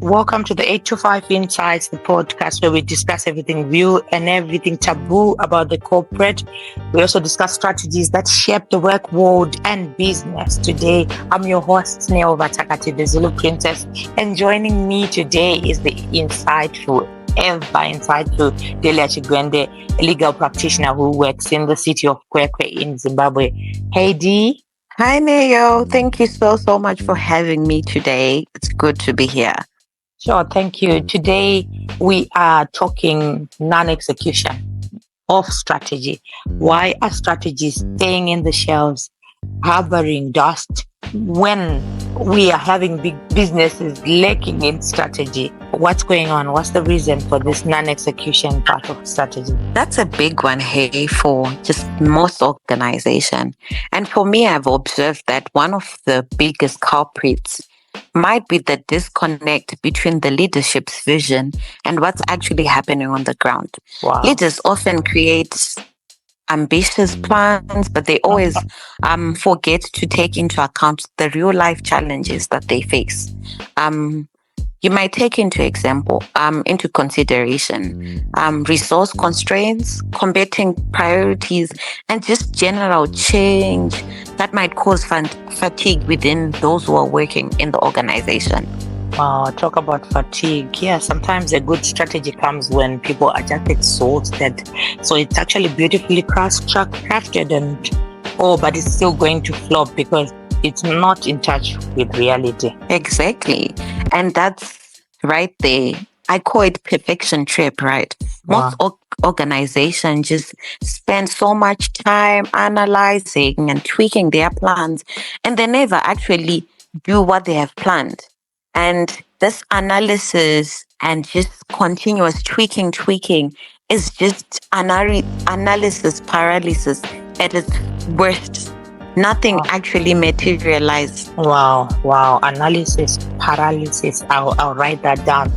Welcome to the 825 Insights, the podcast where we discuss everything real and everything taboo about the corporate. We also discuss strategies that shape the work world and business. Today, I'm your host, Sneo Vatakati, the Zulu Princess, and joining me today is the ever insightful D Chigwende, a legal practitioner who works in the city of Kwekwe in Zimbabwe. Hey, D. Hi, Neo. Thank you so much for having me today. It's good to be here. Sure, thank you. Today, we are talking non-execution of strategy. Why are strategies staying in the shelves, harboring dust, when we are having big businesses lacking in strategy? What's going on? What's the reason for this non-execution part of strategy? That's a big one, hey, for just most organization. And for me, I've observed that one of the biggest culprits might be the disconnect between the leadership's vision and what's actually happening on the ground. Wow. Leaders often create ambitious plans, but they always forget to take into account the real life challenges that they face. You might take into consideration resource constraints, combating priorities, and just general change that might cause fatigue within those who are working in the organization. Wow, talk about fatigue. Yeah, sometimes a good strategy comes when people are just exhausted. So it's actually beautifully crafted but it's still going to flop because it's not in touch with reality. Exactly. And that's right there. I call it perfection trip, right? Wow. Most organizations just spend so much time analyzing and tweaking their plans, and they never actually do what they have planned. And this analysis and just continuous tweaking is just analysis paralysis at its worst. Nothing actually materialized. Wow. Analysis paralysis. I'll write that down.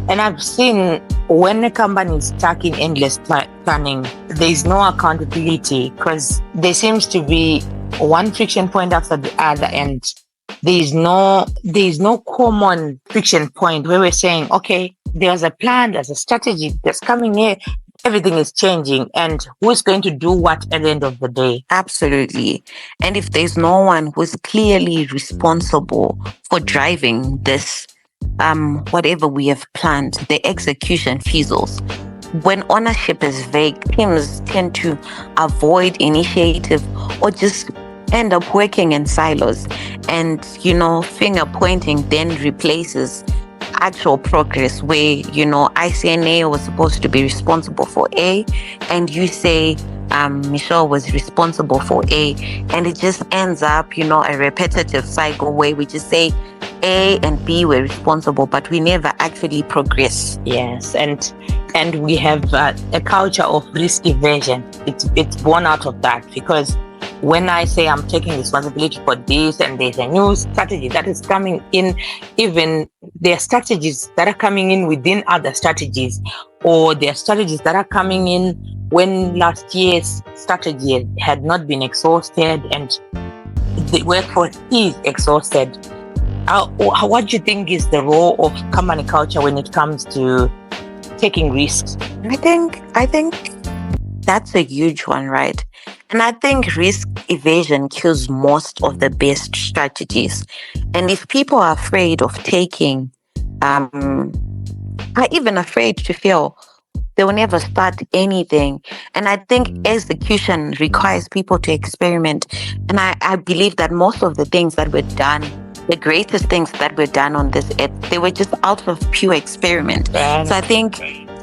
And I've seen when a company is stuck in endless planning, there is no accountability because there seems to be one friction point after the other, and there is no common friction point where we're saying, okay, there's a plan, there's a strategy that's coming here. Everything is changing, and who's going to do what at the end of the day? Absolutely. And if there's no one who's clearly responsible for driving this, whatever we have planned, the execution fizzles. When ownership is vague, teams tend to avoid initiative or just end up working in silos. And, finger pointing then replaces actual progress where, I say Neo was supposed to be responsible for A, and you say Michelle was responsible for A, and it just ends up, a repetitive cycle where we just say A and B were responsible, but we never actually progress. Yes, and we have a culture of risk evasion. It's born out of that, because when I say I'm taking responsibility for this and there's a new strategy that is coming in, even there are strategies that are coming in within other strategies, or there are strategies that are coming in when last year's strategy had not been exhausted and the workforce is exhausted. What do you think is the role of company culture when it comes to taking risks? I think that's a huge one, right? And I think risk evasion kills most of the best strategies. And if people are afraid of taking, are even afraid to fail, they will never start anything. And I think execution requires people to experiment. And I believe that most of the things that were done, the greatest things that were done on this earth, they were just out of pure experiment. So I think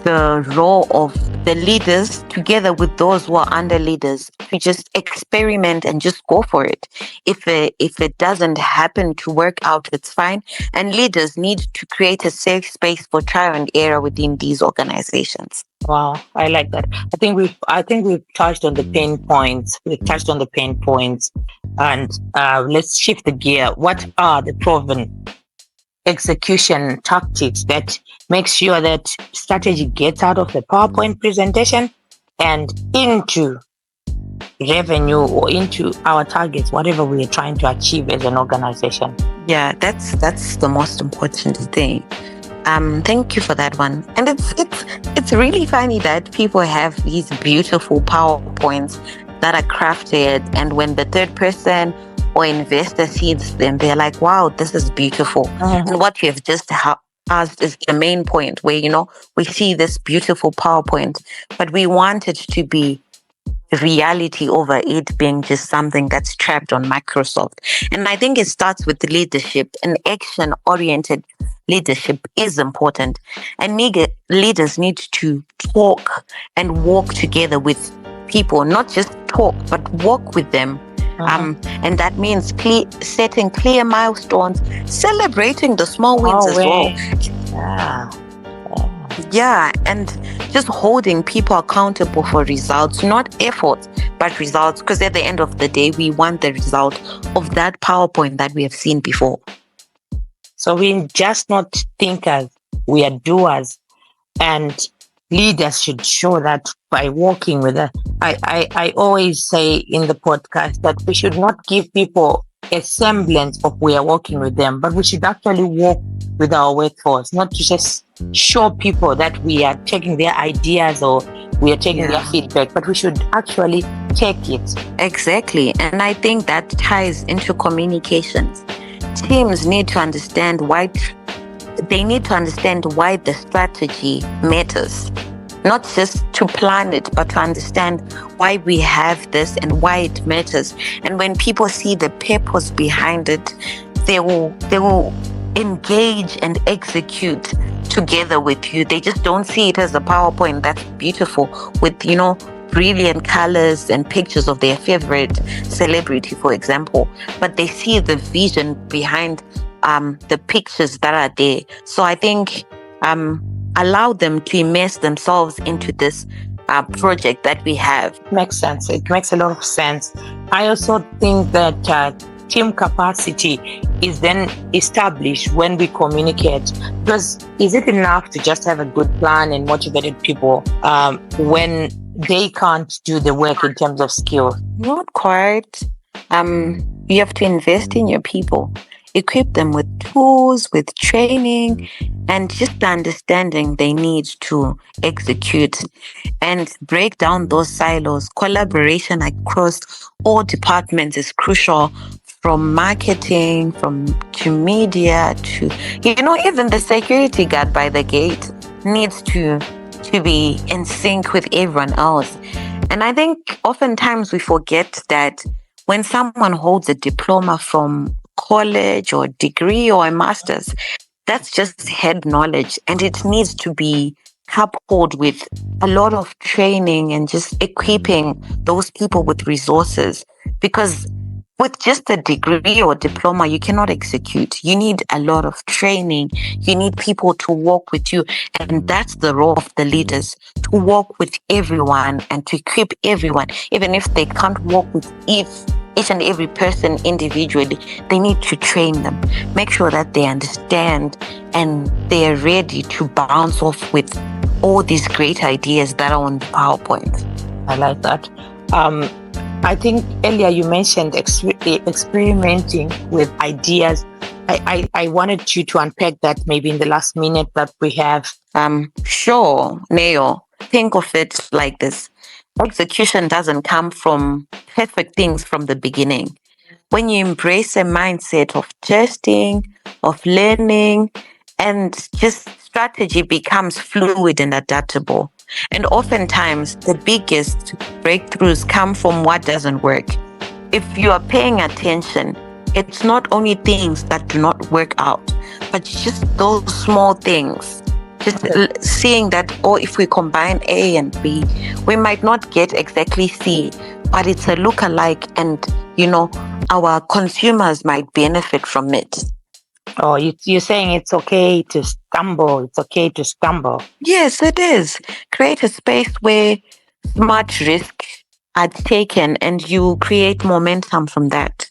the role of the leaders, together with those who are under leaders, to just experiment and just go for it. If it doesn't happen to work out, it's fine. And leaders need to create a safe space for trial and error within these organizations. Wow, I like that. I think we've touched on the pain points. And let's shift the gear. What are the proven execution tactics that make sure that strategy gets out of the PowerPoint presentation and into revenue or into our targets, whatever we are trying to achieve as an organization? Yeah, that's the most important thing. Thank you for that one. And it's really funny that people have these beautiful PowerPoints that are crafted, and when the third person or investor sees them, they're like, "Wow, this is beautiful." And what you have just asked is the main point, where we see this beautiful PowerPoint, but we want it to be reality over it being just something that's trapped on Microsoft. And I think it starts with leadership, and action-oriented leadership is important. And leaders need to talk and walk together with people, not just talk, but walk with them. And that means setting clear milestones, celebrating the small wins as well. Yeah, and just holding people accountable for results, not efforts, but results. Because at the end of the day, we want the result of that PowerPoint that we have seen before. So we just not thinkers, we are doers, and leaders should show that by working with us. I always say in the podcast that we should not give people a semblance of we are working with them, but we should actually work with our workforce, not to just show people that we are taking their ideas or we are taking their feedback, but we should actually take it. Exactly. And I think that ties into communications. Teams need to understand why the strategy matters. Not just to plan it, but to understand why we have this and why it matters. And when people see the purpose behind it, they will engage and execute together with you. They just don't see it as a PowerPoint that's beautiful with, brilliant colors and pictures of their favorite celebrity, for example. But they see the vision behind the pictures that are there. So I think allow them to immerse themselves into this project that we have. Makes sense. It makes a lot of sense. I also think that team capacity is then established when we communicate. Because is it enough to just have a good plan and motivated people when they can't do the work in terms of skill? Not quite. You have to invest in your people. Equip them with tools, with training, and just the understanding they need to execute, and break down those silos. Collaboration across all departments is crucial, from marketing, to media, to, even the security guard by the gate needs to be in sync with everyone else. And I think oftentimes we forget that when someone holds a diploma from college or degree or a master's, that's just head knowledge, and it needs to be coupled with a lot of training and just equipping those people with resources. Because with just a degree or diploma, you cannot execute. You need a lot of training. You need people to work with you. And that's the role of the leaders, to work with everyone and to equip everyone. Even if they can't work with each and every person individually, they need to train them. Make sure that they understand and they're ready to bounce off with all these great ideas that are on the PowerPoint. I like that. I think earlier you mentioned experimenting with ideas. I wanted you to unpack that maybe in the last minute that we have. Sure, Neo. Think of it like this. Execution doesn't come from perfect things from the beginning. When you embrace a mindset of testing, of learning, and just strategy becomes fluid and adaptable. And oftentimes, the biggest breakthroughs come from what doesn't work. If you are paying attention, it's not only things that do not work out, but just those small things. Just seeing that, if we combine A and B, we might not get exactly C, but it's a lookalike, and, our consumers might benefit from it. Oh, you're saying it's okay to stumble. It's okay to stumble. Yes, it is. Create a space where smart risks are taken and you create momentum from that.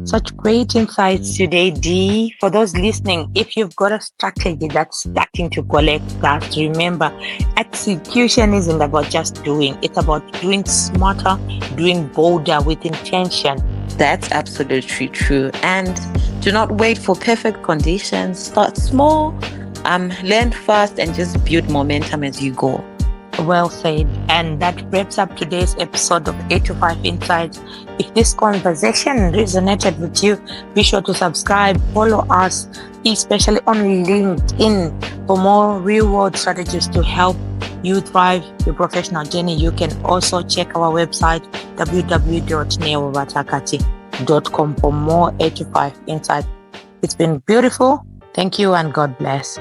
Such great insights today, Dee. For those listening, if you've got a strategy that's starting to collect dust, remember, execution isn't about just doing. It's about doing smarter, doing bolder with intention. That's absolutely true. And do not wait for perfect conditions. Start small, Learn fast and just build momentum as you go. Well said. And that wraps up today's episode of 8 to 5 Insights. If this conversation resonated with you, be sure to subscribe, follow us, especially on LinkedIn for more real-world strategies to help you thrive your professional journey. You can also check our website, www.neovatakati.com for more 8 to 5 Insights. It's been beautiful. Thank you and God bless.